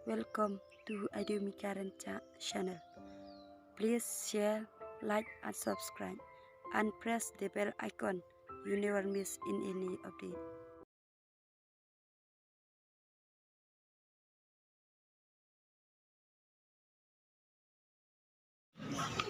Welcome to Idumika channel. Please share, like and subscribe and press the bell icon. You never miss in any update.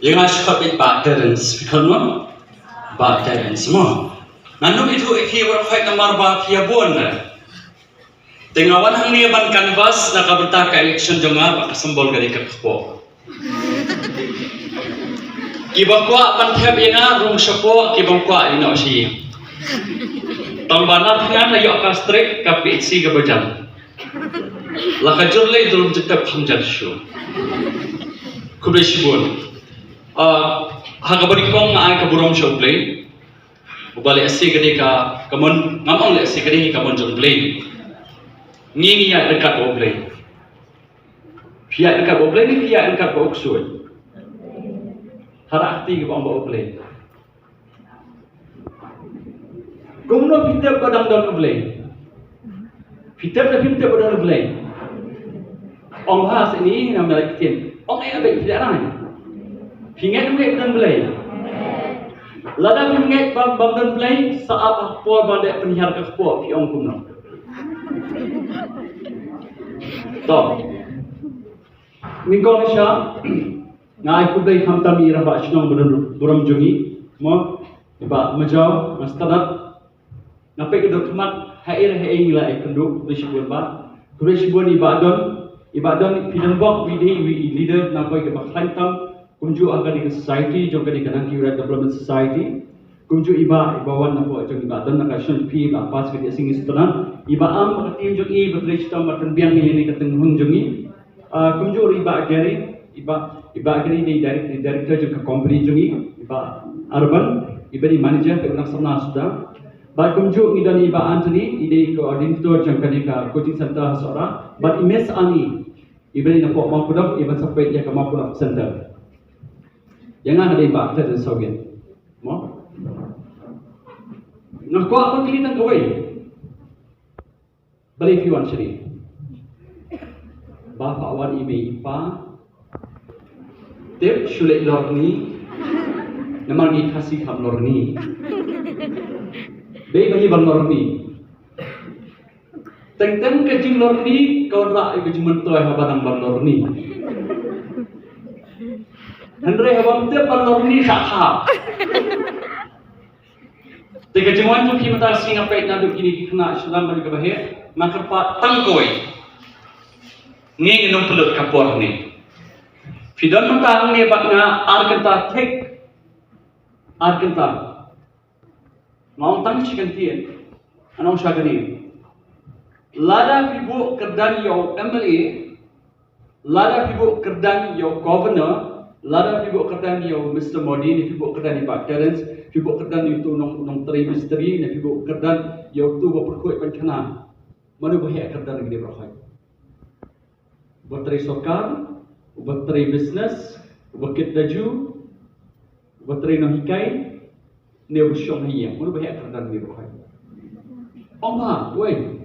Yang asyik bit parents, fikir mo, parents mo. Nanu itu ikhwan khayt namar ba piabon na. Tengawan hang ni ban canvas na kabenta ka election jonga ba kasembol gari kakpo. Kibang kwa pan thep ina rung shapo kibang kwa ina si. Tambanar ngan ayo ka strike ka PHC ka bajam. Laka jurle dulum jetap hamjat shu. Kubleshibon. Hagabari kong ay kaburom siya play. Ubali asi gani ka kamon ngamong le asi gani kamon jong play. Ngingi ya dekat bo play. Pia dekat bo play ni pia dekat bo uksuy. Harakti ke bo play. Kumno pitep badang don play. Pitep na pitep badang play. Ong has ini namanya kitin. Ong ay abay tidak ramai. Hingat mengat dan belai. Lada hingat bang dan belai saat akpor bandek penihar akpor piong kuno. Toh, minggu ni sya, ngai kudai hamtam ira ba shnong buram jungi, mo iba majau mastadat, ngapai kedok kemat hair ngila ekenduk bersibun ba, bersibun ibadon pidang bok widi leader napai ke bakhantam. Kunju akan di society, jangka di kanan kiri development society. Kunju iba wan napo jang iba dan nakasyon pi ba pas ke sing istanan. Iba am makatin jang i betre sta matan biang ni kateng hun jangi. Kunju iba gari ni director jang ka company jangi. Iba urban, iba di manager pe unak sana sudah. Ba kunju idan iba Anthony, ide coordinator jang ka coaching center hasora. Ba imes ani iba ni napo mapudak iba sampai dia ke mapudak center. Jangan ada ibadah dan sogen, mo? Nak kuat apa kilitan kau? Balik fiwan seri. Bapa awan ibe ipa, tep sulit lorni, namar ni kasih ham lorni. Be bagi bang lorni. Teng kecing lorni, kau rak kecing mentoy habang bang lorni. Andre habang te palor ni sakha. Te kejungan tu kita singa pait na duk kini kena Islam bagi kebahe maka pat tangkoi. Ni nginum pelut kapor ni. Fidan mentang ni bakna arkenta tek arkenta. Mau tang chicken tien. Anong syagani. Lada pibu kerdan yo MLA. Lada pibu kerdan yo governor. Lada fibo kerdan yo Mr. Modi ni fibo kerdan ni Pak Terence, fibo kerdan itu nong teri misteri ni fibo kerdan yo tu berkuat pencana. Mana bahaya kerdan gede berkhai. Berteri sokar, berteri business, berkit daju, berteri nohikai, ni bersyong hiya. Mana bahaya kerdan gede berkhai. Oma, woi.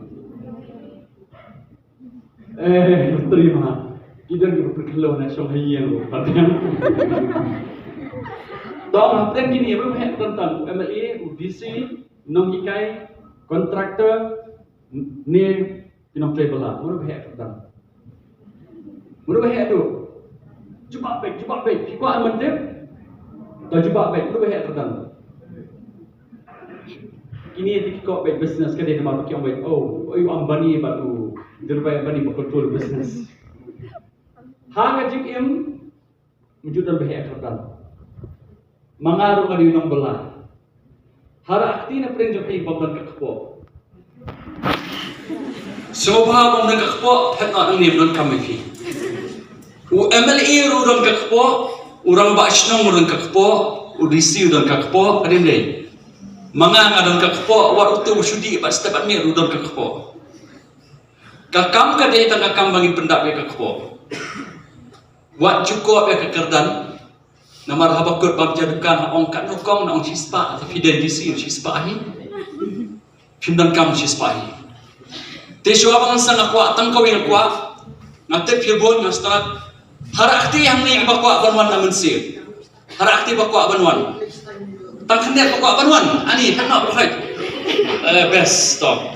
Berteri mah. Kita ni berkelau nak syong hayang lo, patang. Dong, patang gini, apa macam tentang MLA, UDC, nonghikai, kontraktor, ni pinong traveler, mana macam tentang. Mana macam tu? Cuba baik, kau aman deh? Dah cuba baik, mana macam tentang. Ini yang kau baik business, kan dia mahu kiam baik. Oh, you ambani baru, derbai ambani berkontrol business. Hanga jikim menjudan bahaya kerdan. Mangaruh kali unang belah. Hara akti na pren joki bamdan kakpo. Sobha bamdan kakpo phetna ang nimnon kamifi. U MLA urang kakpo, urang baisnong urang kakpo, udisi urang kakpo kadim dei. Manga ngadon kakpo war utu sudi ba step ni urang kakpo. Kakam ka dei tang kakam bagi pendap kakpo. Wat cukup ya kekerdan namar habakut bab jadukan ong kat nukong na ong sispa atau fidel disi sispa hi findan kam sispa hi te syo abang sang akwa tang kawing akwa Ngatip hibon ngastarat harakti yang ni bakwa banwan namun sir. Harakti bakwa banwan. Tang khandek bakwa banwan. Ani kana berkhait. Best stop.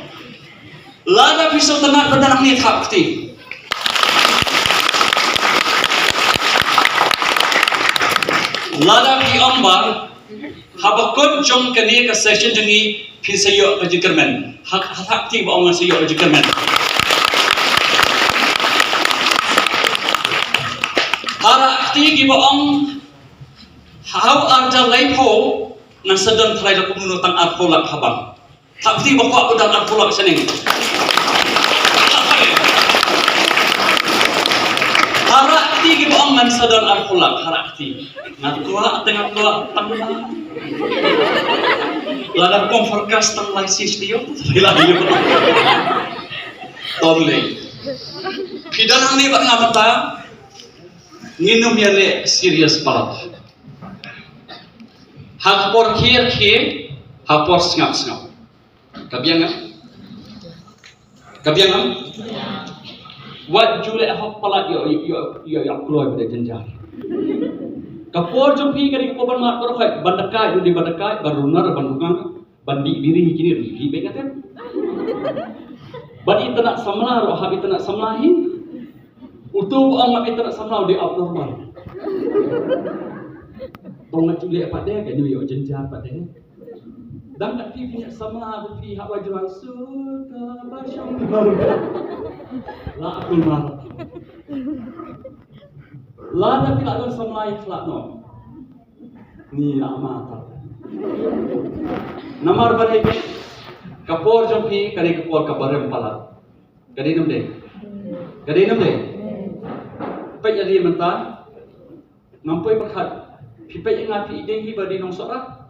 Lada pisau tenak bedanang ni hakti. Lada pi ambar habakon jom kani ka session jengi pisayo kajikermen. Hakti ba ong sayo kajikermen. Harakti gi ba ong how arja laipo na sedon try la kumunu tang arkolak habang. Hakti ba ko udang arkolak saning. Harakti gi ba ong man sedon arkolak harakti. Ngatwa tengah tua tangla. Lada kom forecast tang license dia. Hilang dia. Tolong. Pidanang ni bat ngamata. Nginum yale serious parat. Hakpor kir, hakpor sengap. Kabiang? Wat jule hak palat yo keluar pada jenjar. Kapor jumpi kali kapan mat berkhait bandakai di bandakai barunar bandungan bandi diri kini rugi begaten. Badi tenak samlah roh habi tenak samlahi. Utuh amat itu nak samlau di abnormal. Tong jule pada kan yo jenjar pada. Dan tak punya samlah fi hak wajran suka basyam baru. La akul mar. La tapi tak ada samlah ikhlak no. Ni amat. Namar balik kapor jompi kali kapor kabarem palat. Kadi namde. Pai jadi mentah, nampai berkat. Pipai yang api ide badi nong sorak.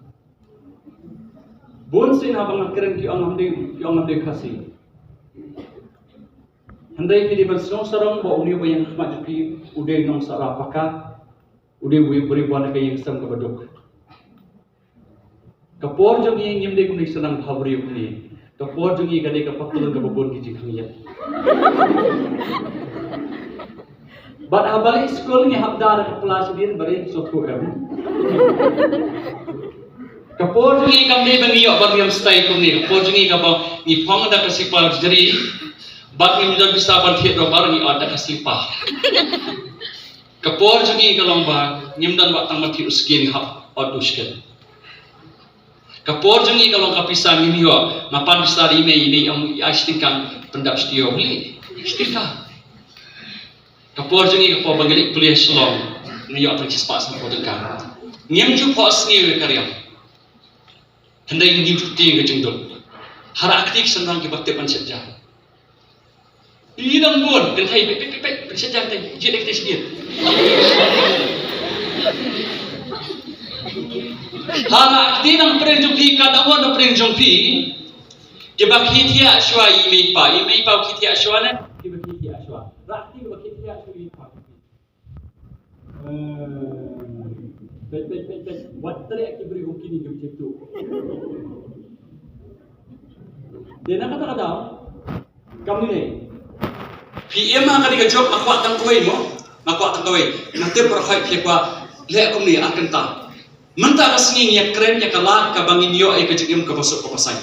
Bon sin abang keren ki ang amde kasih. Handai ki di bersong sarang ba uni bayang khmat ki ude nong sorak paka. Ude beri buana kay yang sam kabadok. Kapor jong yang nyemde kuni senang bhavri kuni. Kapor jong yang kadai kapatulan kababon ki jikhangya. But abalik school ni habdar ke kelas dia beri satu em. Kapor ni kami bengiyo bagi stay kami. Kapor ni kabo ni pang ada kasipah jadi. Bat ni mudah bisa berhit robar ni ada kasipah. Kapor ni kalau ba nyimdan bat tang mati uskin hab autuskan. Kapor ni kalau kapisa ni yo mapan bisa ini yang istikan pendap stio beli. Istikah. Kapor jengi kapor bangalik kuliah Selong ngayo apa cispas na podengkang ngem ju pos ni karyam hendai ngim ting ke jengdol haraktik senang ke bakte pansejah idang bon kentai pek pansejah tai jedek te sedit haraktik nang prenjumpi kadawan na prenjumpi ke bakhithia ashwai mei pa khithia ashwana ke bakhithia ashwa rakti Buat teriak ke beri hukum ini macam tu. Dia nak kata-kata, kamu ni, PM akan dikejut makwat tang kawai mo, nanti berkhait siapa, lihat kamu ni akan tak. Mentah kesini yang keren yang kalah kabangin yo kejengim ke masuk ke pasai.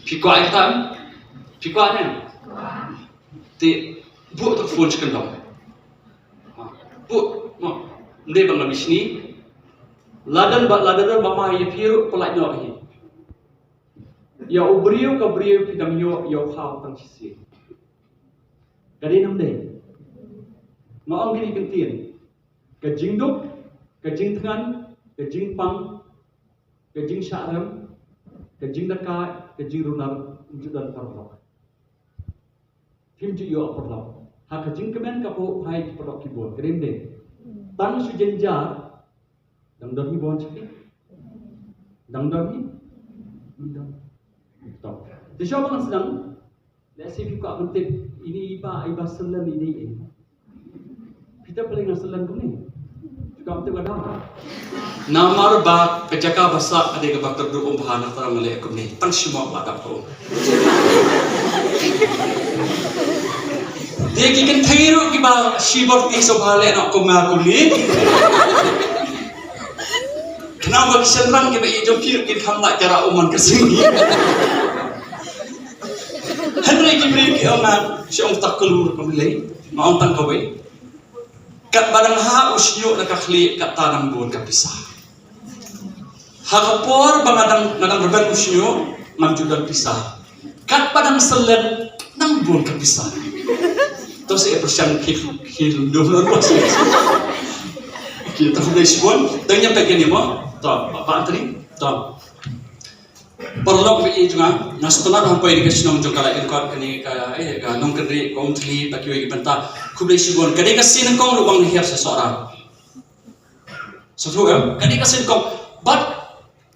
Fikwa air tam, fikwa ni, ti buat tu phone sekendam. Bu, mo, ndai bang labis ni, ladan bama ye firu pelak nyor hi. Ya ubriu ka briu pidam yo khau tang sisi. Kadi nam dai. Ma ong gini kentien. Ka jingduk, ka jingtngan, ka jingpang, ka jing syaram, ka jing daka, ka jing runar, judan parlok. Tim ju yo parlok. Ha ka jing kemen ka po hai parlok kibon. Kadi dai. Tang su jenjar dang dang ni bon cakap dang di siapa yang sedang lesi buka bentik ini iba selan ini kita paling selan kuni juga bentuk ada namar ba kejaka basa ada ke bakter du bahan antara malay kuni tang semua ladap ko Dia kikan thairu kiba shibor ti sobhale na kumakuli. Kenapa kisenrang kita ijo pir kin hamla cara uman kesini. Henry kibri ki ona siong takulur pamilai maong tang kawai. Kat badang ha usyo nakakhli kat tanang buon kapisah. Hakapor bangadang nadang reban usyo magjudan pisah. Kat badang selen nang buon kapisah. Terus saya persiang hil dulu masih. Kita sudah sebut, tanya bagian ni mo, tak apa antri, tak. Perlu beri juga, nasetelah hampai di kesini nong jengkala ingkar kini kaya nong kendri kong tli bagi bagi benta, kublai sebut, kadang kesini kong lubang leher seseorang. Sesuatu, kadang kesini kong, but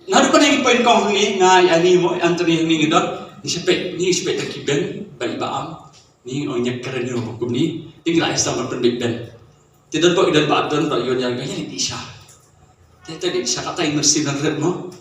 nadu kan yang poin kong ni ngai ani mo antri ni ngidot, ni sepet takiben balik baam. Ni orang keren ni orang hukum ni tinggal Islam berpendik ben tidak kok idan badan pak yon yang kaya di Isya tidak di Isya kata yang bersih dan red no